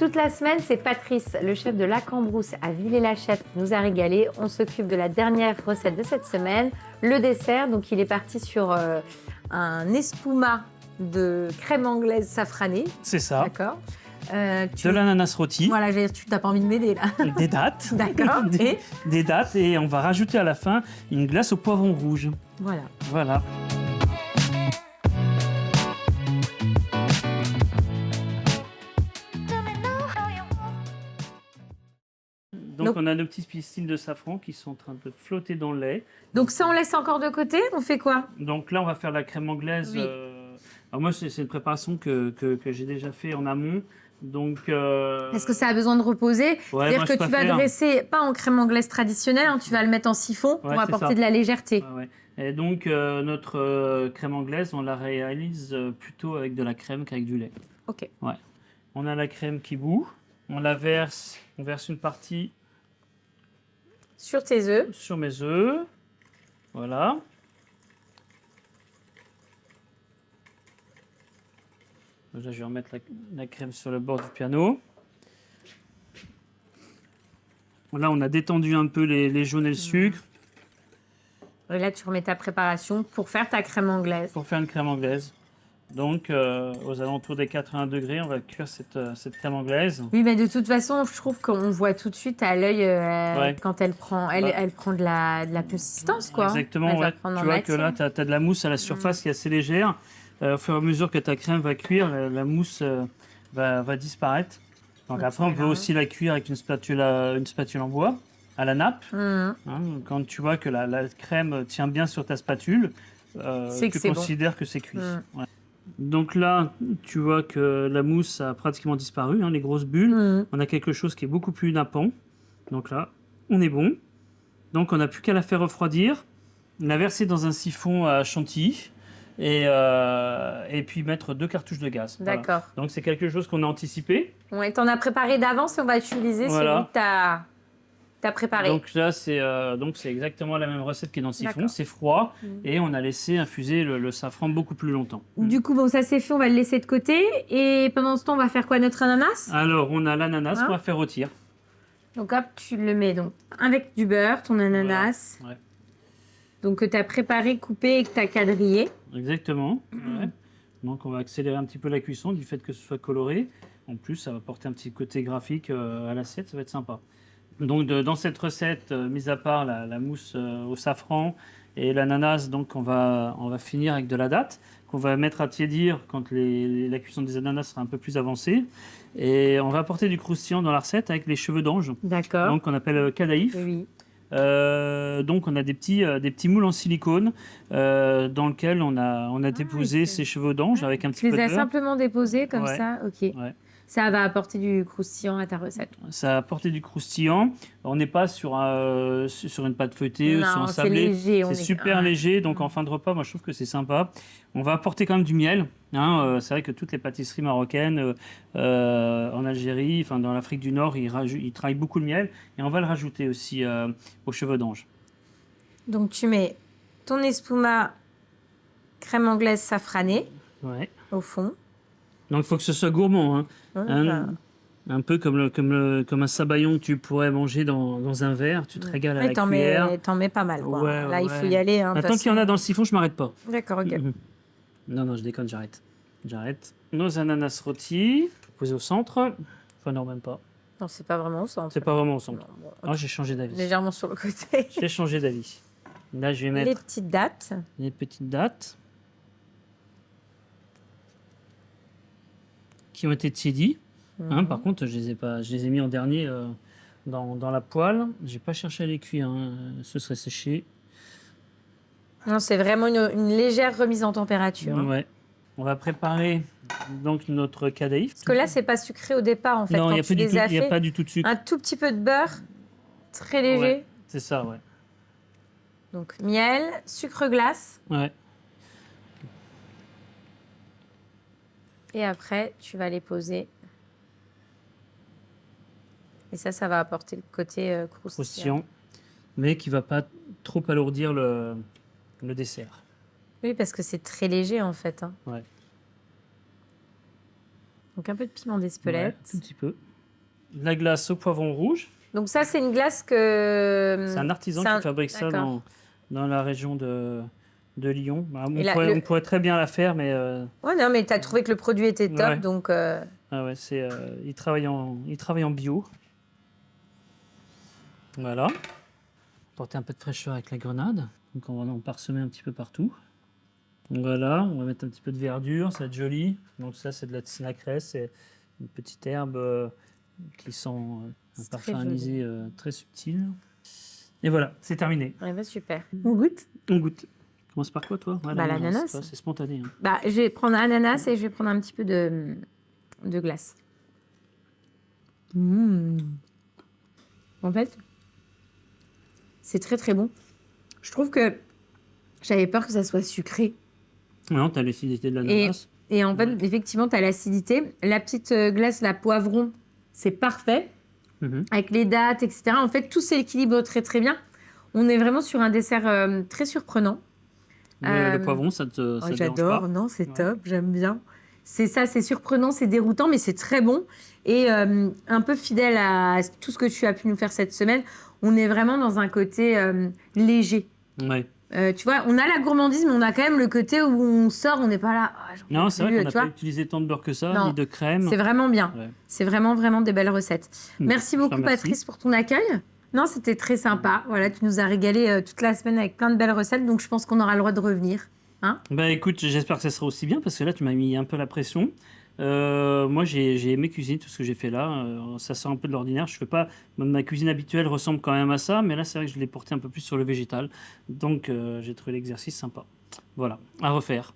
toute la semaine, c'est Patrice, le chef de La Cambrousse à Villers-la-Châtre, qui nous a régalé. On s'occupe de la dernière recette de cette semaine, le dessert. Donc, il est parti sur un espuma de crème anglaise safranée. C'est ça. D'accord. De l'ananas rôti. Voilà, tu n'as pas envie de m'aider là. Des dattes. D'accord. Des dattes et on va rajouter à la fin une glace au poivron rouge. Voilà. Voilà. Donc on a nos petits pistils de safran qui sont en train de flotter dans le lait. Donc ça, on laisse encore de côté. On fait quoi? Donc là, on va faire la crème anglaise. Oui. Alors moi, c'est une préparation que j'ai déjà fait en amont. Donc, Est-ce que ça a besoin de reposer? Ouais, C'est-à-dire que tu vas dresser, pas en crème anglaise traditionnelle, hein, tu vas le mettre en siphon pour apporter de la légèreté. Ouais. Et donc, notre crème anglaise, on la réalise plutôt avec de la crème qu'avec du lait. Ok. Ouais. On a la crème qui bout. On verse une partie sur tes œufs. Sur mes œufs. Voilà. Là, je vais remettre la crème sur le bord du piano. Là, on a détendu un peu les jaunes et le sucre. Et là, tu remets ta préparation pour faire ta crème anglaise. Pour faire une crème anglaise. Donc, aux alentours des 80 degrés, on va cuire cette crème anglaise. Oui, mais de toute façon, je trouve qu'on voit tout de suite à l'œil quand elle prend de la consistance, quoi. Exactement, ouais. Tu vois que là, tu as de la mousse à la surface qui est assez légère. Au fur et à mesure que ta crème va cuire, la mousse va disparaître. Donc après, on peut aussi la cuire avec une spatule en bois à la nappe. Hein, quand tu vois que la crème tient bien sur ta spatule, tu considères que c'est cuit. Ouais. Donc là, tu vois que la mousse a pratiquement disparu, hein, les grosses bulles. On a quelque chose qui est beaucoup plus nappant. Donc là, on est bon. Donc on n'a plus qu'à la faire refroidir, la verser dans un siphon à chantilly et puis mettre 2 cartouches de gaz. D'accord. Voilà. Donc c'est quelque chose qu'on a anticipé. Ouais, tu en as préparé d'avance et on va utiliser celui que tu as préparé. Donc là, c'est exactement la même recette qui est dans le siphon. C'est froid et on a laissé infuser le safran beaucoup plus longtemps. Du coup, bon, ça c'est fait, on va le laisser de côté. Et pendant ce temps, on va faire quoi, notre ananas? Alors, on a l'ananas qu'on va faire rôtir. Donc hop, tu le mets donc avec du beurre, ton ananas. Voilà. Ouais. Donc que tu as préparé, coupé et que tu as quadrillé. Exactement. Ouais. Donc on va accélérer un petit peu la cuisson du fait que ce soit coloré. En plus, ça va porter un petit côté graphique à l'assiette, ça va être sympa. Donc dans cette recette, mis à part la mousse au safran et l'ananas, donc on va finir avec de la datte qu'on va mettre à tiédir quand la cuisson des ananas sera un peu plus avancée. Et on va apporter du croustillant dans la recette avec les cheveux d'ange. D'accord. Donc on appelle cadaïf. Oui. Donc on a des petits moules en silicone dans lesquels on a déposé ces cheveux d'ange avec un petit peu de beurre. Tu les as simplement déposés comme ça? Ok. Ouais. Ça va apporter du croustillant à ta recette. Ça va apporter du croustillant. On n'est pas sur une pâte feuilletée ou sur un sablé. C'est super léger. Donc en fin de repas, moi je trouve que c'est sympa. On va apporter quand même du miel. Hein, c'est vrai que toutes les pâtisseries marocaines en Algérie, enfin dans l'Afrique du Nord, ils travaillent beaucoup le miel. Et on va le rajouter aussi aux cheveux d'ange. Donc tu mets ton espuma crème anglaise safranée au fond. Donc il faut que ce soit gourmand. Hein. Un peu comme un sabayon que tu pourrais manger dans un verre. Tu te régales à la cuillère. T'en mets pas mal. Quoi. Ouais, là, il faut y aller. Hein, tant qu'il y en a dans le siphon, je m'arrête pas. D'accord, ok. Non, je déconne, j'arrête. Nos ananas rôtis, posés au centre. Enfin, non, même pas. Non, c'est pas vraiment au centre. C'est pas vraiment au centre. Non, bon, j'ai changé d'avis. Légèrement sur le côté. J'ai changé d'avis. Là, je vais mettre... Les petites dattes. Les petites dattes. Qui ont été tiédies. Hein, par contre, je les ai mis en dernier dans la poêle. J'ai pas cherché à les cuire, hein. Ce serait séché. Non, c'est vraiment une légère remise en température. Ouais. On va préparer donc notre cadaïf. Parce que là, c'est pas sucré au départ, en fait. Non, il n'y a pas du tout de sucre. Un tout petit peu de beurre, très léger. Ouais, c'est ça, ouais. Donc, miel, sucre glace. Ouais. Et après, tu vas les poser. Et ça va apporter le côté croustillant. Mais qui ne va pas trop alourdir le dessert. Oui, parce que c'est très léger, en fait. Hein. Ouais. Donc, un peu de piment d'Espelette. Ouais, un petit peu. de la glace au poivron rouge. Donc ça, c'est une glace que... C'est un artisan qui fabrique ça dans la région de Lyon. Bah, on pourrait très bien la faire, mais... Ouais, non, mais tu as trouvé que le produit était top, donc... Ah ouais, il travaille en bio. Voilà. Porter un peu de fraîcheur avec la grenade. Donc on va en parsemer un petit peu partout. Voilà, on va mettre un petit peu de verdure, ça va être joli. Donc ça, c'est de la tsinakrès, c'est une petite herbe qui sent un parfum anisé très subtil. Et voilà, c'est terminé. Ouais, bah, super. On goûte? On goûte. Commence par quoi, toi? L'ananas. C'est spontané. Hein. Bah, je vais prendre ananas et je vais prendre un petit peu de glace. En fait, c'est très très bon. Je trouve que j'avais peur que ça soit sucré. Non, tu as l'acidité de l'ananas. Et en fait, effectivement, tu as l'acidité. La petite glace, la poivron, c'est parfait. Avec les dattes, etc. En fait, tout s'équilibre très très bien. On est vraiment sur un dessert très surprenant. Le poivron, ça te j'adore, pas. Non, c'est top, j'aime bien. C'est ça, c'est surprenant, c'est déroutant, mais c'est très bon. Et un peu fidèle à tout ce que tu as pu nous faire cette semaine, on est vraiment dans un côté léger. Ouais. Tu vois, on a la gourmandise, mais on a quand même le côté où on sort, on n'est pas là. Non, c'est vrai qu'on n'a pas utilisé tant de beurre que ça, ni de crème. C'est vraiment bien. Ouais. C'est vraiment, vraiment des belles recettes. Merci beaucoup, Patrice, pour ton accueil. Non, c'était très sympa. Voilà, tu nous as régalé toute la semaine avec plein de belles recettes, donc je pense qu'on aura le droit de revenir. Hein? Bah écoute, j'espère que ça sera aussi bien, parce que là, tu m'as mis un peu la pression. Moi, j'ai aimé cuisiner tout ce que j'ai fait là. Ça sort un peu de l'ordinaire. Je fais pas... Ma cuisine habituelle ressemble quand même à ça, mais là, c'est vrai que je l'ai porté un peu plus sur le végétal. Donc, j'ai trouvé l'exercice sympa. Voilà, à refaire.